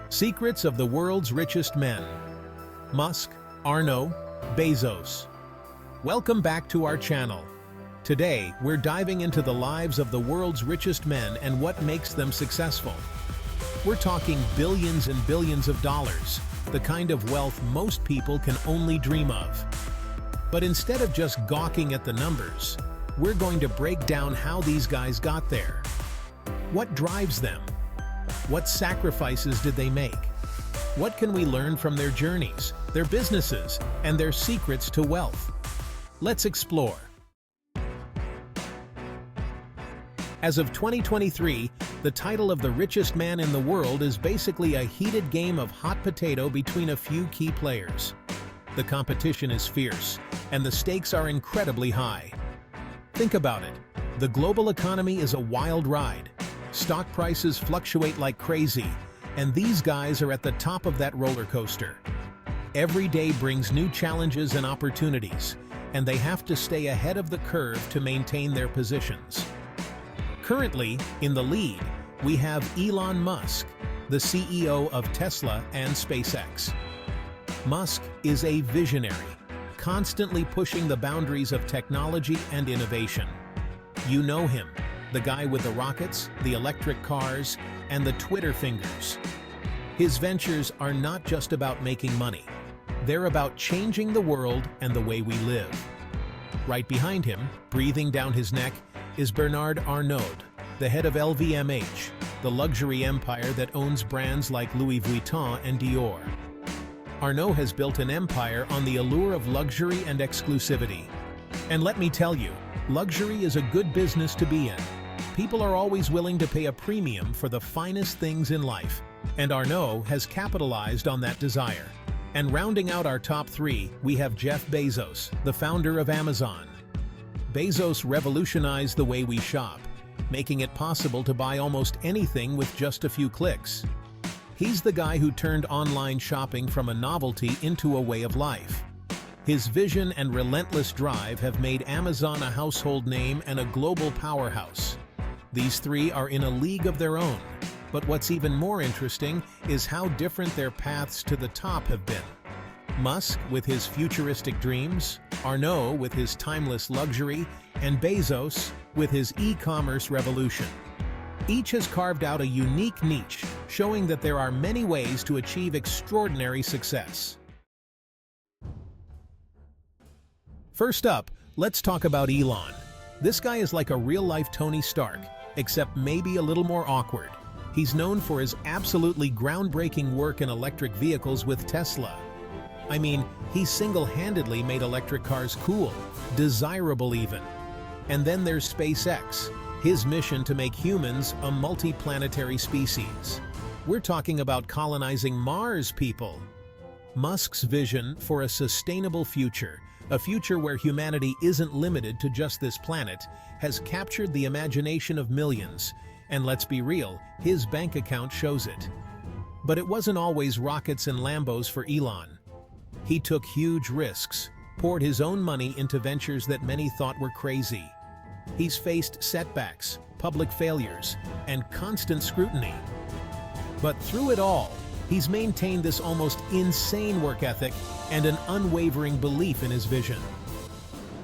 Secrets of the world's richest men. Musk, Arnault, Bezos. Welcome back to our channel. Today, we're diving into the lives of the world's richest men and what makes them successful. We're talking billions and billions of dollars, the kind of wealth most people can only dream of. But instead of just gawking at the numbers, we're going to break down how these guys got there. What drives them? What sacrifices did they make? What can we learn from their journeys, their businesses, and their secrets to wealth? Let's explore. As of 2023, the title of the richest man in the world is basically a heated game of hot potato between a few key players. The competition is fierce, and the stakes are incredibly high. Think about it. The global economy is a wild ride. Stock prices fluctuate like crazy, and these guys are at the top of that roller coaster. Every day brings new challenges and opportunities, and they have to stay ahead of the curve to maintain their positions. Currently, in the lead, we have Elon Musk, the CEO of Tesla and SpaceX. Musk is a visionary, constantly pushing the boundaries of technology and innovation. You know him, the guy with the rockets, the electric cars, and the Twitter fingers. His ventures are not just about making money. They're about changing the world and the way we live. Right behind him, breathing down his neck, is Bernard Arnault, the head of LVMH, the luxury empire that owns brands like Louis Vuitton and Dior. Arnault has built an empire on the allure of luxury and exclusivity. And let me tell you, luxury is a good business to be in. People are always willing to pay a premium for the finest things in life, and Arnault has capitalized on that desire. And rounding out our top three, we have Jeff Bezos, the founder of Amazon. Bezos revolutionized the way we shop, making it possible to buy almost anything with just a few clicks. He's the guy who turned online shopping from a novelty into a way of life. His vision and relentless drive have made Amazon a household name and a global powerhouse. These three are in a league of their own, but what's even more interesting is how different their paths to the top have been. Musk with his futuristic dreams, Arnault with his timeless luxury, and Bezos with his e-commerce revolution. Each has carved out a unique niche, showing that there are many ways to achieve extraordinary success. First up, let's talk about Elon. This guy is like a real-life Tony Stark, except maybe a little more awkward. He's known for his absolutely groundbreaking work in electric vehicles with Tesla. I mean, he single-handedly made electric cars cool, desirable even. And then there's SpaceX, his mission to make humans a multi-planetary species. We're talking about colonizing Mars, people. Musk's vision for a sustainable future, a future where humanity isn't limited to just this planet, has captured the imagination of millions, and let's be real, his bank account shows it. But it wasn't always rockets and Lambos for Elon. He took huge risks, poured his own money into ventures that many thought were crazy. He's faced setbacks, public failures, and constant scrutiny. But through it all, he's maintained this almost insane work ethic and an unwavering belief in his vision.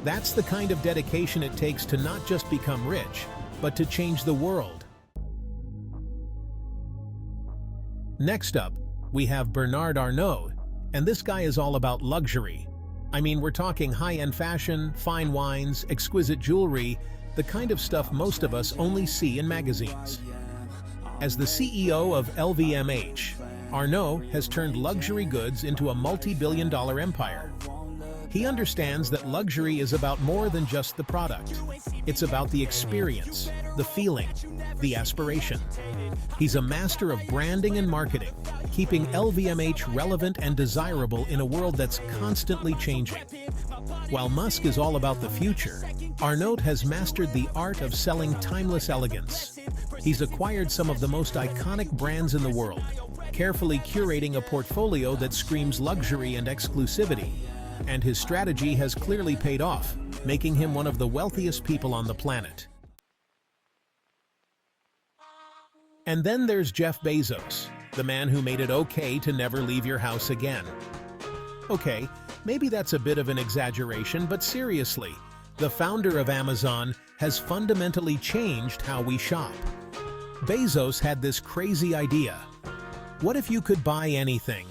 That's the kind of dedication it takes to not just become rich, but to change the world. Next up, we have Bernard Arnault, and this guy is all about luxury. I mean, we're talking high-end fashion, fine wines, exquisite jewelry, the kind of stuff most of us only see in magazines. As the CEO of LVMH, Arnault has turned luxury goods into a multi-billion-dollar empire. He understands that luxury is about more than just the product. It's about the experience, the feeling, the aspiration. He's a master of branding and marketing, keeping LVMH relevant and desirable in a world that's constantly changing. While Musk is all about the future, Arnault has mastered the art of selling timeless elegance. He's acquired some of the most iconic brands in the world, carefully curating a portfolio that screams luxury and exclusivity. And his strategy has clearly paid off, making him one of the wealthiest people on the planet. And then there's Jeff Bezos, the man who made it okay to never leave your house again. Okay, maybe that's a bit of an exaggeration, but seriously, the founder of Amazon has fundamentally changed how we shop. Bezos had this crazy idea. What if you could buy anything,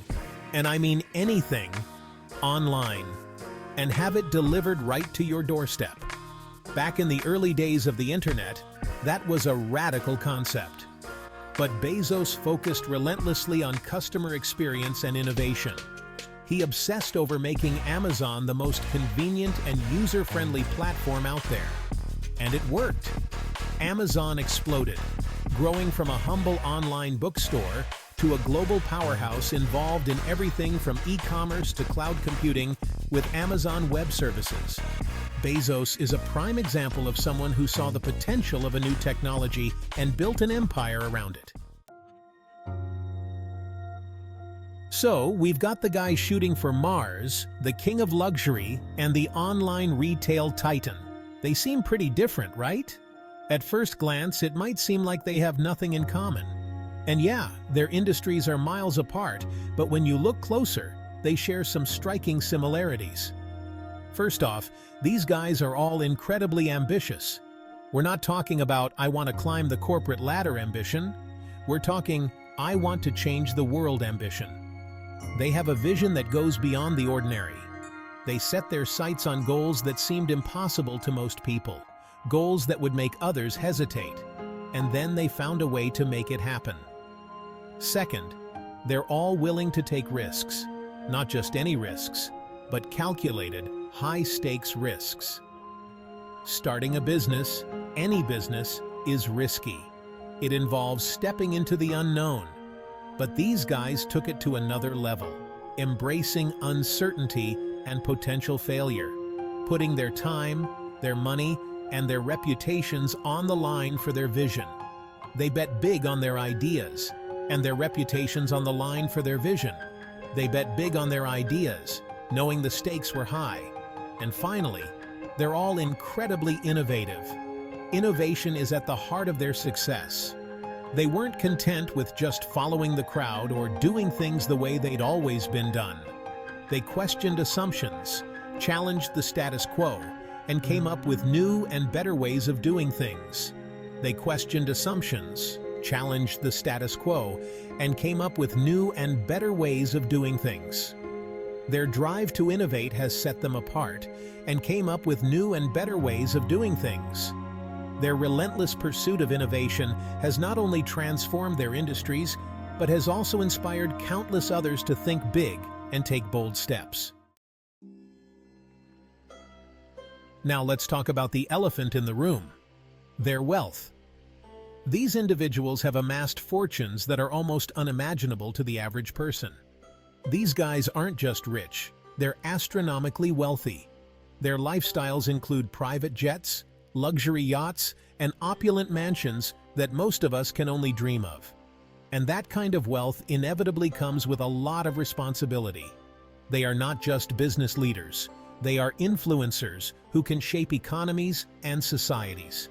and I mean anything, online, and have it delivered right to your doorstep? Back in the early days of the internet, that was a radical concept. But Bezos focused relentlessly on customer experience and innovation. He obsessed over making Amazon the most convenient and user-friendly platform out there. And it worked. Amazon exploded, growing from a humble online bookstore to a global powerhouse involved in everything from e-commerce to cloud computing with Amazon Web Services. Bezos is a prime example of someone who saw the potential of a new technology and built an empire around it. So, we've got the guy shooting for Mars, the king of luxury, and the online retail titan. They seem pretty different, right? At first glance, it might seem like they have nothing in common. And yeah, their industries are miles apart, but when you look closer, they share some striking similarities. First off, these guys are all incredibly ambitious. We're not talking about I want to climb the corporate ladder ambition. We're talking I want to change the world ambition. They have a vision that goes beyond the ordinary. They set their sights on goals that seemed impossible to most people, goals that would make others hesitate, and then they found a way to make it happen. Second, they're all willing to take risks, not just any risks, but calculated, high-stakes risks. Starting a business, any business, is risky. It involves stepping into the unknown. But these guys took it to another level, embracing uncertainty and potential failure, putting their time, their money, and their reputations on the line for their vision. They bet big on their ideas, and their reputations on the line for their vision. They bet big on their ideas, knowing the stakes were high. And finally, they're all incredibly innovative. Innovation is at the heart of their success. They weren't content with just following the crowd or doing things the way they'd always been done. They questioned assumptions, challenged the status quo, and came up with new and better ways of doing things. They questioned assumptions, challenged the status quo, and came up with new and better ways of doing things. Their drive to innovate has set them apart and came up with new and better ways of doing things. Their relentless pursuit of innovation has not only transformed their industries, but has also inspired countless others to think big and take bold steps. Now let's talk about the elephant in the room: their wealth. These individuals have amassed fortunes that are almost unimaginable to the average person. These guys aren't just rich, they're astronomically wealthy. Their lifestyles include private jets, luxury yachts, and opulent mansions that most of us can only dream of. And that kind of wealth inevitably comes with a lot of responsibility. They are not just business leaders, they are influencers who can shape economies and societies.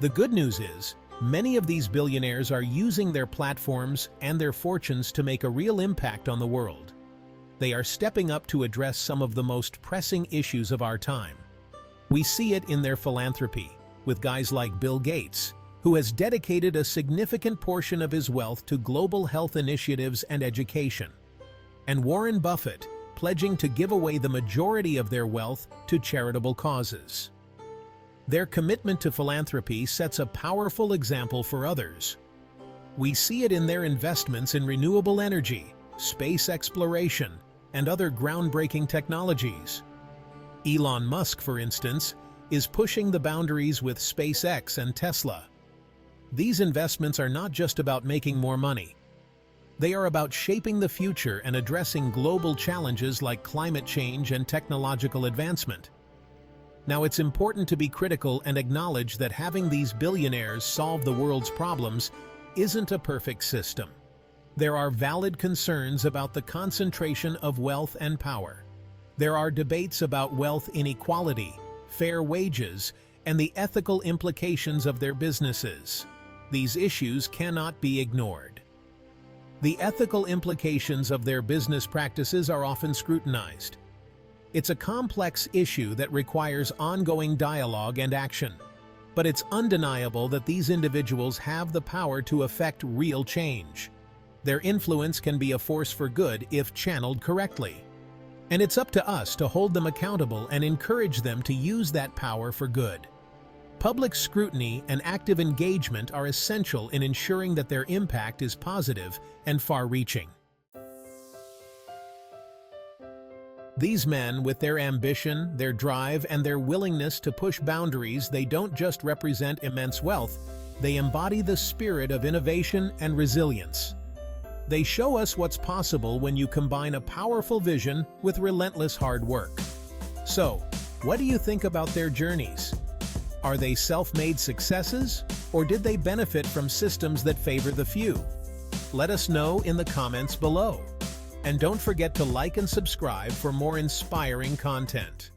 The good news is, many of these billionaires are using their platforms and their fortunes to make a real impact on the world. They are stepping up to address some of the most pressing issues of our time. We see it in their philanthropy, with guys like Bill Gates, who has dedicated a significant portion of his wealth to global health initiatives and education, and Warren Buffett, pledging to give away the majority of their wealth to charitable causes. Their commitment to philanthropy sets a powerful example for others. We see it in their investments in renewable energy, space exploration, and other groundbreaking technologies. Elon Musk, for instance, is pushing the boundaries with SpaceX and Tesla. These investments are not just about making more money. They are about shaping the future and addressing global challenges like climate change and technological advancement. Now, it's important to be critical and acknowledge that having these billionaires solve the world's problems isn't a perfect system. There are valid concerns about the concentration of wealth and power. There are debates about wealth inequality, fair wages, and the ethical implications of their businesses. These issues cannot be ignored. The ethical implications of their business practices are often scrutinized. It's a complex issue that requires ongoing dialogue and action. But it's undeniable that these individuals have the power to affect real change. Their influence can be a force for good if channeled correctly. And it's up to us to hold them accountable and encourage them to use that power for good. Public scrutiny and active engagement are essential in ensuring that their impact is positive and far-reaching. These men, with their ambition, their drive, and their willingness to push boundaries, they don't just represent immense wealth, they embody the spirit of innovation and resilience. They show us what's possible when you combine a powerful vision with relentless hard work. So, what do you think about their journeys? Are they self-made successes, or did they benefit from systems that favor the few? Let us know in the comments below. And don't forget to like and subscribe for more inspiring content.